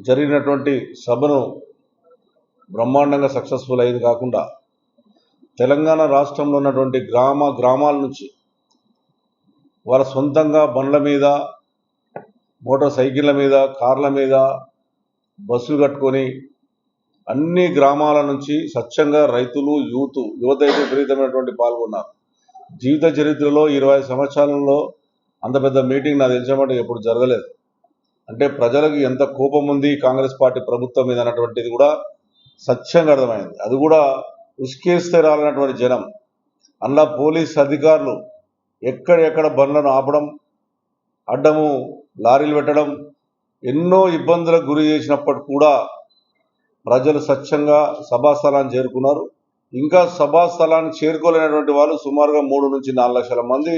జరిగినటువంటి సభను బ్రహ్మాండంగా సక్సెస్ఫుల్ అయ్యేది కాకుండా తెలంగాణ రాష్ట్రంలో ఉన్నటువంటి గ్రామాల నుంచి వాళ్ళ సొంతంగా బండ్ల మీద, మోటార్ సైకిళ్ళ మీద, కార్ల మీద బస్సులు కట్టుకొని అన్ని గ్రామాల నుంచి స్వచ్ఛంగా రైతులు, యువత అయితే విపరీతమైనటువంటి పాల్గొన్నారు. జీవిత చరిత్రలో 25 సంవత్సరాలలో అంత పెద్ద మీటింగ్ నాకు తెలిసినట్టు ఎప్పుడు జరగలేదు. అంటే ప్రజలకు ఎంత కోపం ఉంది కాంగ్రెస్ పార్టీ ప్రభుత్వం మీద అన్నటువంటిది కూడా స్వచ్ఛంగా అర్థమైంది. అది కూడా ఉసుకేస్తే రాలన్నటువంటి జనం. అందులో పోలీస్ అధికారులు ఎక్కడెక్కడ బండ్లను ఆపడం, అడ్డము లారీలు పెట్టడం, ఎన్నో ఇబ్బందులకు గురి చేసినప్పటికి కూడా ప్రజలు స్వచ్ఛంగా సభాస్థలాన్ని చేరుకున్నారు. ఇంకా సభాస్థలాన్ని చేరుకోలేనటువంటి వాళ్ళు సుమారుగా 3 నుంచి 4 లక్షల మంది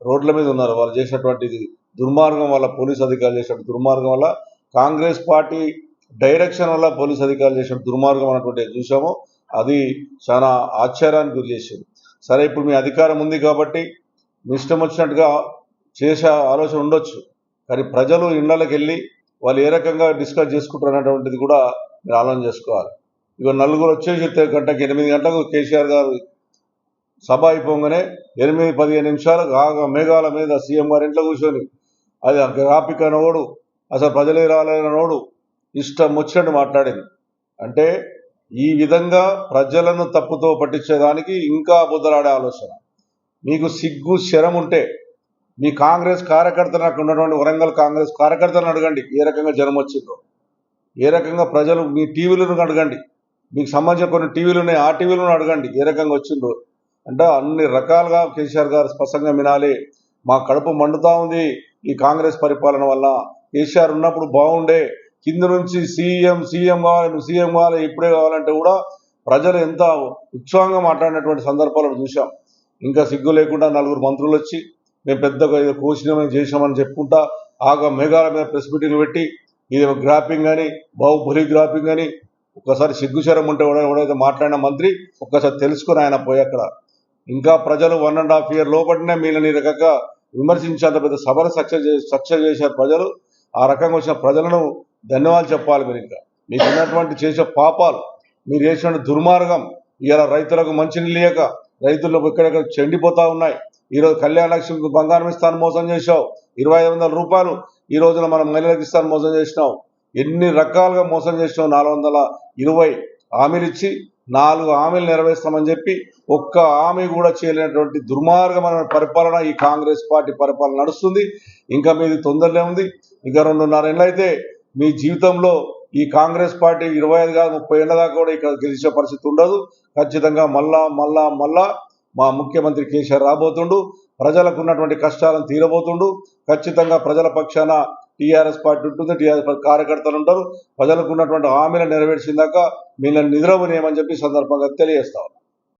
రోడ్ల మీద ఉన్నారు. వాళ్ళు చేసినటువంటి దుర్మార్గం వల్ల, పోలీస్ అధికారులు చేసిన దుర్మార్గం వల్ల, కాంగ్రెస్ పార్టీ డైరెక్షన్ వల్ల పోలీస్ అధికారులు చేసిన దుర్మార్గం అన్నటువంటి చూసాము. అది చాలా ఆశ్చర్యానికి గురి చేసింది. సరే, ఇప్పుడు మీ అధికారం ఉంది కాబట్టి మీ ఇష్టం వచ్చినట్టుగా చేసే ఆలోచన ఉండొచ్చు. కానీ ప్రజలు ఇళ్లకి వెళ్ళి వాళ్ళు ఏ రకంగా డిస్కస్ చేసుకుంటారు అనేటువంటిది కూడా మీరు ఆలోచన చేసుకోవాలి. ఇక నలుగురు వచ్చేసి గంటకి 8 గంటలకు కేసీఆర్ గారు సభ అయిపోగానే 8-15 నిమిషాలకు మేఘాల మీద సీఎం గారి ఇంట్లో కూర్చొని అది గ్రాఫిక్ అనోడు, అసలు ప్రజలే రాలేనోడు ఇష్టం వచ్చినట్టు మాట్లాడింది. అంటే ఈ విధంగా ప్రజలను తప్పుతో పట్టించేదానికి ఇంకా బుద్ధలాడే ఆలోచన. మీకు సిగ్గు శరం ఉంటే మీ కాంగ్రెస్ కార్యకర్తలు అక్కడ ఉన్నటువంటి వరంగల్ కాంగ్రెస్ కార్యకర్తలను అడగండి ఏ రకంగా జనం వచ్చిందో, ఏ రకంగా ప్రజలు మీ టీవీలను అడగండి, మీకు సంబంధించిన కొన్ని టీవీలు ఉన్నాయి ఆ టీవీలను అడగండి ఏ రకంగా వచ్చిందో. అంటే అన్ని రకాలుగా కేసీఆర్ గారు స్పష్టంగా వినాలి. మా కడుపు మండుతా ఉంది ఈ కాంగ్రెస్ పరిపాలన వల్ల. కేసీఆర్ ఉన్నప్పుడు బాగుండే, కింద నుంచి సీఎం కావాలి ఇప్పుడే కావాలంటే కూడా ప్రజలు ఎంత ఉత్సాహంగా మాట్లాడినటువంటి సందర్భాలను చూసాం. ఇంకా సిగ్గు లేకుండా 4 మంత్రులు వచ్చి మేము పెద్దగా ఏదో కోసినామని చేసినామని చెప్పుకుంటా మేఘాల మీద ప్రెస్ మీటింగ్లు పెట్టి ఇది గ్రాఫింగ్ అని, బాహుబలి గ్రాఫింగ్ అని. ఒక్కసారి సిగ్గుచరం ఉంటే ఎవడైతే మాట్లాడిన మంత్రి ఒక్కసారి తెలుసుకుని ఆయన పోయి అక్కడ ఇంకా ప్రజలు 1.5 year లోపలనే మీలని రకంగా విమర్శించేంత పెద్ద సభను సక్సెస్ చేశారు ప్రజలు. ఆ రకంగా వచ్చిన ప్రజలను ధన్యవాదాలు చెప్పాలి. మీరు ఇంకా మీకు ఉన్నటువంటి చేసే పాపాలు, మీరు చేసిన దుర్మార్గం, ఇలా రైతులకు మంచినీళ్ళు లేక రైతులు ఎక్కడెక్కడ చెండిపోతా ఉన్నాయి. ఈరోజు కళ్యాణ లక్ష్మి బంగారం ఇస్తాను మోసం చేశావు, 2500 రూపాయలు ఈ రోజున మనం మహిళలకు ఇస్తాను మోసం చేసినావు. ఎన్ని రకాలుగా మోసం చేసినావు. 420 హామీలు ఇచ్చి 4 హామీలు నెరవేర్స్తామని చెప్పి ఒక్క హామీ కూడా చేయలేనటువంటి దుర్మార్గమైన పరిపాలన ఈ కాంగ్రెస్ పార్టీ పరిపాలన నడుస్తుంది. ఇంకా మీది తొందరలే ఉంది. ఇంకా 2.5 ఏళ్ళు అయితే మీ జీవితంలో ఈ కాంగ్రెస్ పార్టీ 25 కాదు 30 ఏళ్ళ దాకా కూడా ఇక్కడ గెలిచే పరిస్థితి ఉండదు. ఖచ్చితంగా మళ్ళా మా ముఖ్యమంత్రి కేసీఆర్ రాబోతుండు. ప్రజలకు ఉన్నటువంటి కష్టాలను తీరబోతుండు. ఖచ్చితంగా ప్రజల పక్షాన టీఆర్ఎస్ పార్టీ ఉంటుంది, టీఆర్ఎస్ పార్టీ కార్యకర్తలు ఉంటారు. ప్రజలకు ఉన్నటువంటి హామీలను నెరవేర్చిందాక వీళ్ళని నిద్రపోనేయమని చెప్పి సందర్భంగా తెలియజేస్తాం.